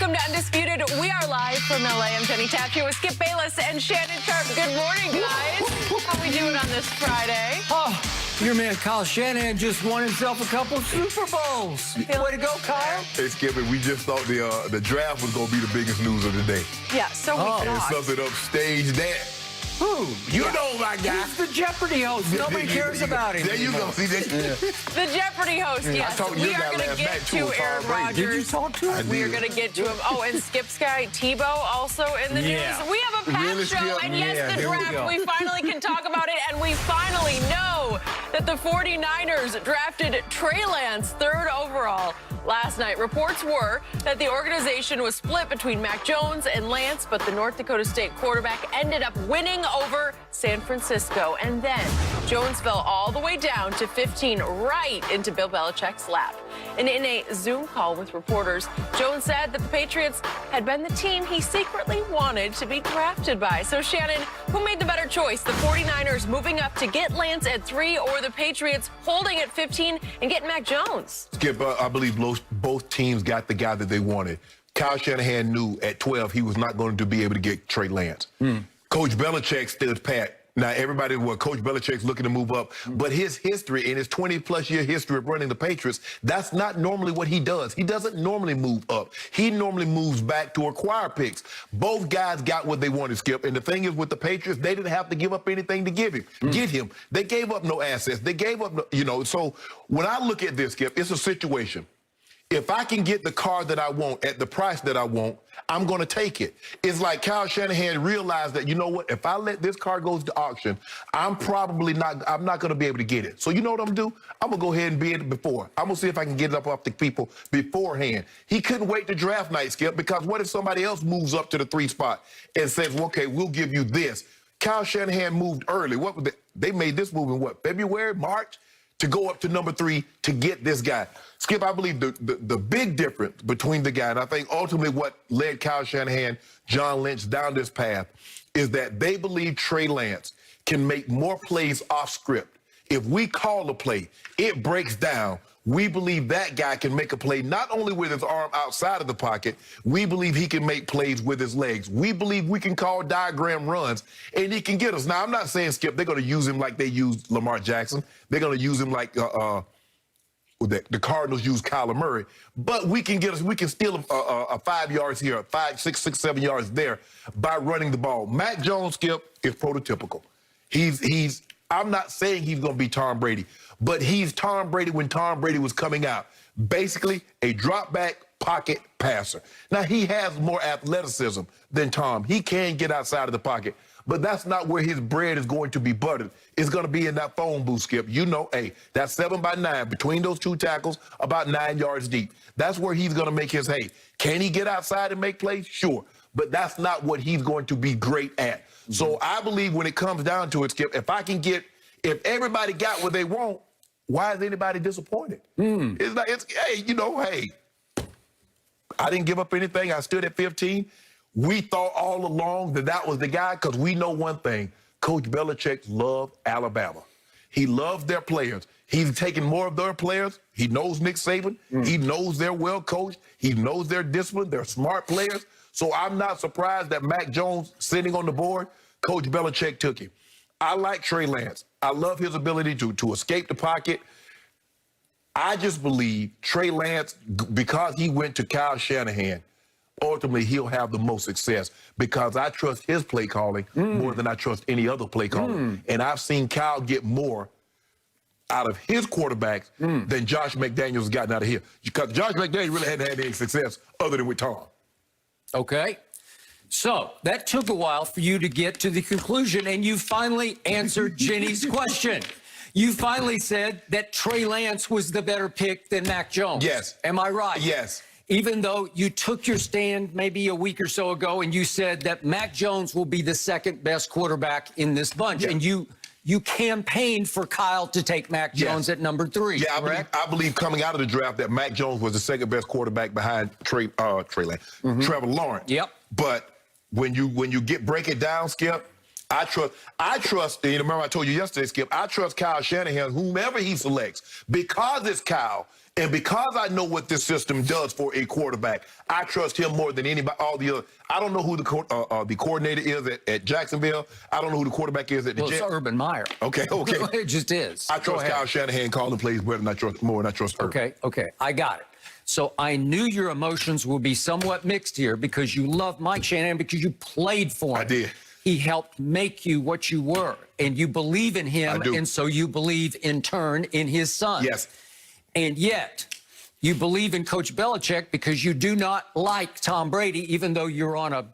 Welcome to Undisputed. We are live from LA. I'm Jenny Tapp here with Skip Bayless and Shannon Sharp. Good morning, guys. How we doing on this Friday? Oh, your man Kyle Shanahan just won himself a couple Super Bowls. Way to go, Kyle. Hey, Skip, we just thought the draft was going to be the biggest news of the day. Yeah, so we And thought. something upstaged that. Who? You know my guy. He's the Jeopardy host. Nobody cares about him. There you go. See that? The Jeopardy host, yes. talked to We your are guy going to last get night, too, to with Aaron Tom Brady. Rodgers. Did you talk to him? We are going to get to him. Oh, and Skip's guy, Tebow, also in the Yeah. news. We have a packed Really, show, Skip? and yes, Yeah, the here we draft, go. we finally can talk about it, and we finally know that the 49ers drafted Trey Lance, 3rd overall, last night. Reports were that the organization was split between Mac Jones and Lance, but the North Dakota State quarterback ended up winning over San Francisco. And then Jones fell all the way down to 15, right into Bill Belichick's lap. And in a Zoom call with reporters, Jones said that the Patriots had been the team he secretly wanted to be drafted by. So, Shannon, who made the better choice? The 49ers moving up to get Lance at 3, or the Patriots holding at 15 and getting Mac Jones? Skip, I believe both teams got the guy that they wanted. Kyle Shanahan knew at 12 he was not going to be able to get Trey Lance. Coach Belichick stood pat. Now, everybody, Coach Belichick's looking to move up, but his history, in his 20-plus year history of running the Patriots, that's not normally what he does. He doesn't normally move up. He normally moves back to acquire picks. Both guys got what they wanted, Skip, and the thing is with the Patriots, they didn't have to give up anything to get him. They gave up no assets. They gave up, so when I look at this, Skip, it's a situation. If I can get the car that I want at the price that I want, I'm going to take it. It's like Kyle Shanahan realized that, you know what, if I let this car go to auction, I'm not going to be able to get it. So you know what I'm going to do? I'm going to go ahead and bid it before. I'm going to see if I can get it up off the people beforehand. He couldn't wait to draft night, Skip, because what if somebody else moves up to the 3 spot and says, well, okay, we'll give you this. Kyle Shanahan moved early. They made this move in February, March? To go up to number 3 to get this guy. Skip, I believe the big difference between the guy, and I think ultimately what led Kyle Shanahan, John Lynch down this path, is that they believe Trey Lance can make more plays off script. If we call a play, it breaks down. We believe that guy can make a play not only with his arm outside of the pocket, we believe he can make plays with his legs. We believe we can call diagram runs, and he can get us. Now, I'm not saying, Skip, they're going to use him like they used Lamar Jackson. They're going to use him like the Cardinals used Kyler Murray. But we can steal a 5 yards here, 5, 6, 7 yards there by running the ball. Mac Jones, Skip, is prototypical. I'm not saying he's going to be Tom Brady, but he's Tom Brady when Tom Brady was coming out. Basically, a drop-back pocket passer. Now, he has more athleticism than Tom. He can get outside of the pocket, but that's not where his bread is going to be buttered. It's going to be in that phone booth, Skip. You know, hey, that's 7 by 9 between those 2 tackles, about 9 yards deep. That's where he's going to make his hay. Can he get outside and make plays? Sure. But that's not what he's going to be great at. So I believe when it comes down to it, Skip, if everybody got what they want, why is anybody disappointed? It's like, hey, I didn't give up anything. I stood at 15. We thought all along that was the guy because we know one thing. Coach Belichick loved Alabama. He loves their players. He's taking more of their players. He knows Nick Saban. He knows they're well coached. He knows they're disciplined. They're smart players. So I'm not surprised that Mac Jones sitting on the board, Coach Belichick took him. I like Trey Lance. I love his ability to escape the pocket. I just believe Trey Lance, because he went to Kyle Shanahan, ultimately he'll have the most success because I trust his play calling more than I trust any other play calling. And I've seen Kyle get more out of his quarterbacks than Josh McDaniels has gotten out of here. Because Josh McDaniels really hadn't had any success other than with Tom. Okay. So that took a while for you to get to the conclusion, and you finally answered Jenny's question. You finally said that Trey Lance was the better pick than Mac Jones. Yes. Am I right? Yes. Even though you took your stand maybe a week or so ago and you said that Mac Jones will be the second best quarterback in this bunch, and you campaigned for Kyle to take Mac Jones at number 3. Yeah, I believe coming out of the draft that Mac Jones was the second best quarterback behind Trey Lance, Trevor Lawrence. Yep. But when you break it down, Skip, I trust, and remember I told you yesterday, Skip, I trust Kyle Shanahan, whomever he selects, because it's Kyle And because I know what this system does for a quarterback, I trust him more than anybody, all the other. I don't know who the coordinator is at Jacksonville. I don't know who the quarterback is at the Jets. It's Urban Meyer. Okay. It just is. I trust Kyle Shanahan calling plays better than I trust Urban. Okay. I got it. So I knew your emotions would be somewhat mixed here because you love Mike Shanahan because you played for him. I did. He helped make you what you were, and you believe in him, I do. and so you believe in turn in his son. Yes. And yet, you believe in Coach Belichick because you do not like Tom Brady, even though you're on a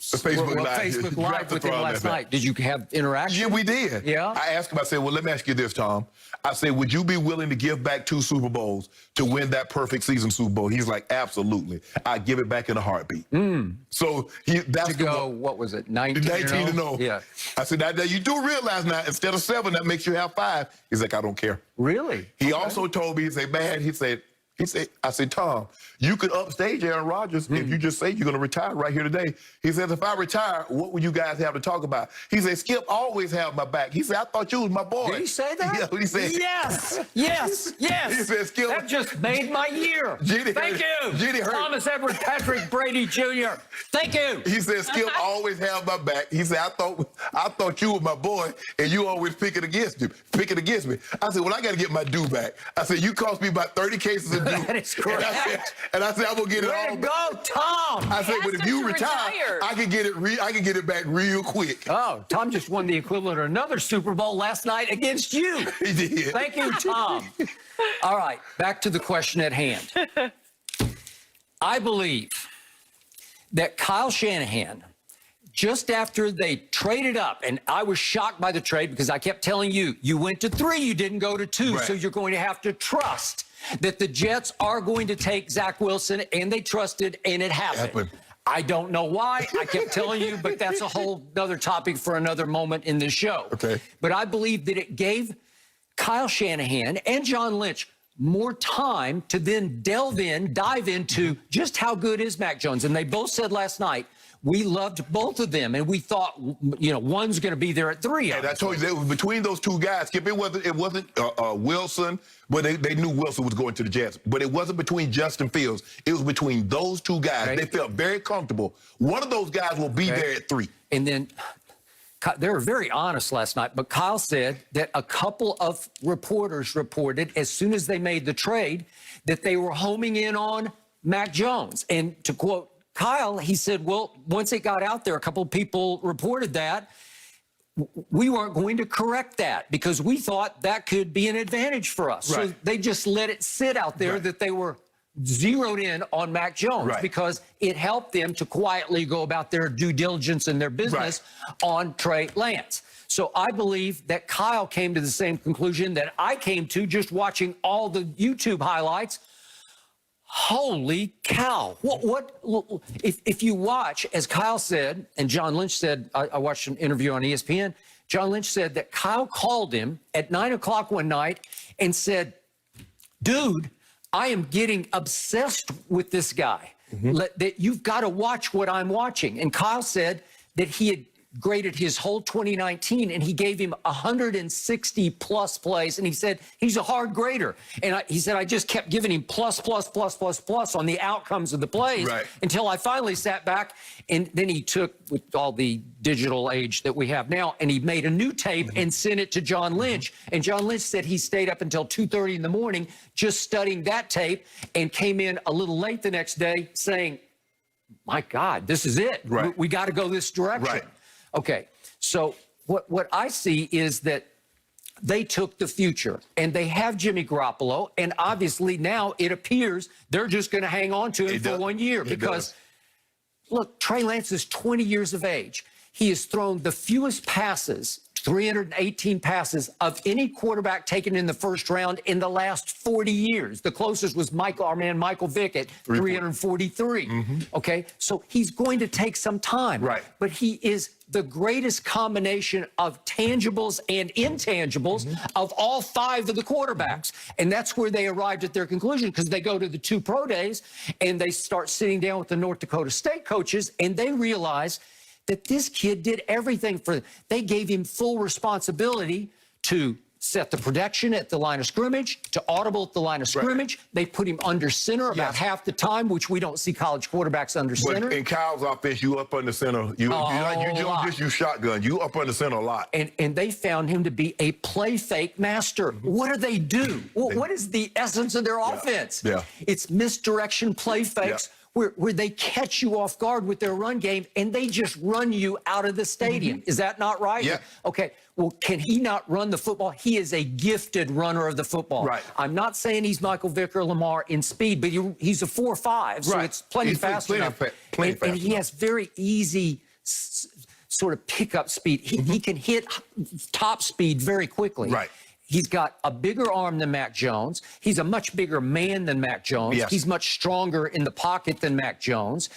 Facebook Live with him last night. Did you have interaction? Yeah, we did. Yeah? I asked him, I said, well, let me ask you this, Tom. I said, would you be willing to give back 2 Super Bowls to win that perfect season Super Bowl? He's like, absolutely. I'd give it back in a heartbeat. So that's to go, what was it, 19-0? Yeah. I said, now you do realize now, instead of 7, that makes you have 5. He's like, I don't care. Really? He also told me, he said, man, I said, Tom, you could upstage Aaron Rodgers if you just say you're going to retire right here today. He said, if I retire, what would you guys have to talk about? He said, Skip always have my back. He said, I thought you was my boy. Did he say that? Yeah, he said. Yes. He said, Skip. That just made my year. Thank you. Thomas Edward Patrick Brady Jr. Thank you. He said, Skip always have my back. He said, I thought you were my boy, and you always pick it against me. I said, well, I got to get my due back. I said, you cost me about 30 cases of due. That is correct. And I said, I'm gonna get it all. Way to go, Tom. I said, but if you retire, I can get it back real quick. Oh, Tom just won the equivalent of another Super Bowl last night against you. He did. Thank you, Tom. All right, back to the question at hand. I believe that Kyle Shanahan, just after they traded up, and I was shocked by the trade because I kept telling you, you went to 3, you didn't go to 2, right. So you're going to have to trust that the Jets are going to take Zach Wilson, and they trusted, and it happened. I don't know why. I kept telling you, but that's a whole other topic for another moment in the show. Okay. But I believe that it gave Kyle Shanahan and John Lynch more time to then dive into just how good is Mac Jones. And they both said last night, we loved both of them, and we thought, one's going to be there at 3. And I told you, it was between those 2 guys, Skip, it wasn't Wilson, but they knew Wilson was going to the Jets. But it wasn't between Justin Fields. It was between those 2 guys. Okay. They felt very comfortable. One of those guys will be there at 3. And then they were very honest last night, but Kyle said that a couple of reporters reported as soon as they made the trade that they were homing in on Mac Jones. And to quote Kyle, he said, well, once it got out there, a couple of people reported that. We weren't going to correct that because we thought that could be an advantage for us. Right. So they just let it sit out there that they were zeroed in on Mac Jones because it helped them to quietly go about their due diligence and their business on Trey Lance. So I believe that Kyle came to the same conclusion that I came to just watching all the YouTube highlights. Holy cow. If you watch, as Kyle said, and John Lynch said, I watched an interview on ESPN, John Lynch said that Kyle called him at 9 o'clock one night and said, dude, I am getting obsessed with this guy. That you've got to watch what I'm watching. And Kyle said that he had graded his whole 2019 and he gave him 160 plus plays, and he said he's a hard grader, and he said I just kept giving him plus on the outcomes of the plays until I finally sat back, and then he took, with all the digital age that we have now, and he made a new tape and sent it to John Lynch, and John Lynch said he stayed up until 2:30 in the morning just studying that tape and came in a little late the next day saying, my God, this is it. We got to go this direction. Okay, so what I see is that they took the future, and they have Jimmy Garoppolo, and obviously now it appears they're just going to hang on to him for 1 year because, look, Trey Lance is 20 years of age. He has thrown the fewest passes, 318 passes, of any quarterback taken in the first round in the last 40 years. The closest was our man Michael Vick at 343. Okay, so he's going to take some time. But he is the greatest combination of tangibles and intangibles of all 5 of the quarterbacks. And that's where they arrived at their conclusion, because they go to the 2 pro days and they start sitting down with the North Dakota State coaches, and they realize that this kid did everything for them. They gave him full responsibility to set the protection at the line of scrimmage, to audible at the line of scrimmage. They put him under center about half the time, which we don't see college quarterbacks under center. In Kyle's offense, you up under center. You don't just use shotgun. You up under center a lot. And they found him to be a play fake master. What do they do? What is the essence of their offense? Yeah. It's misdirection play fakes. Yeah. Where they catch you off guard with their run game and they just run you out of the stadium. Is that not right? Yeah. Okay. Well, can he not run the football? He is a gifted runner of the football. Right. I'm not saying he's Michael Vick or Lamar in speed, but he's a 4.5, so it's plenty fast enough. And he has very easy sort of pickup speed. He can hit top speed very quickly. Right. He's got a bigger arm than Mac Jones. He's a much bigger man than Mac Jones. Yes. He's much stronger in the pocket than Mac Jones.